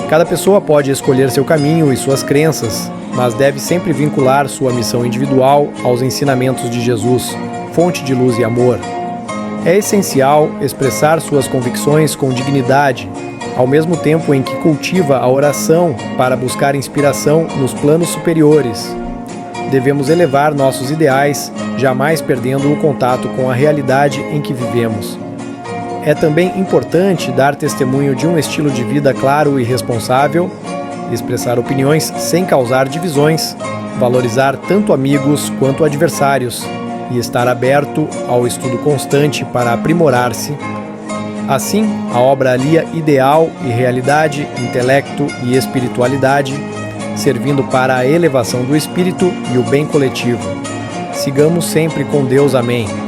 Cada pessoa pode escolher seu caminho e suas crenças, mas deve sempre vincular sua missão individual aos ensinamentos de Jesus, fonte de luz e amor. É essencial expressar suas convicções com dignidade, ao mesmo tempo em que cultiva a oração para buscar inspiração nos planos superiores. Devemos elevar nossos ideais, jamais perdendo o contato com a realidade em que vivemos. É também importante dar testemunho de um estilo de vida claro e responsável, expressar opiniões sem causar divisões, valorizar tanto amigos quanto adversários e estar aberto ao estudo constante para aprimorar-se. Assim, a obra alia ideal e realidade, intelecto e espiritualidade, servindo para a elevação do espírito e o bem coletivo. Sigamos sempre com Deus. Amém.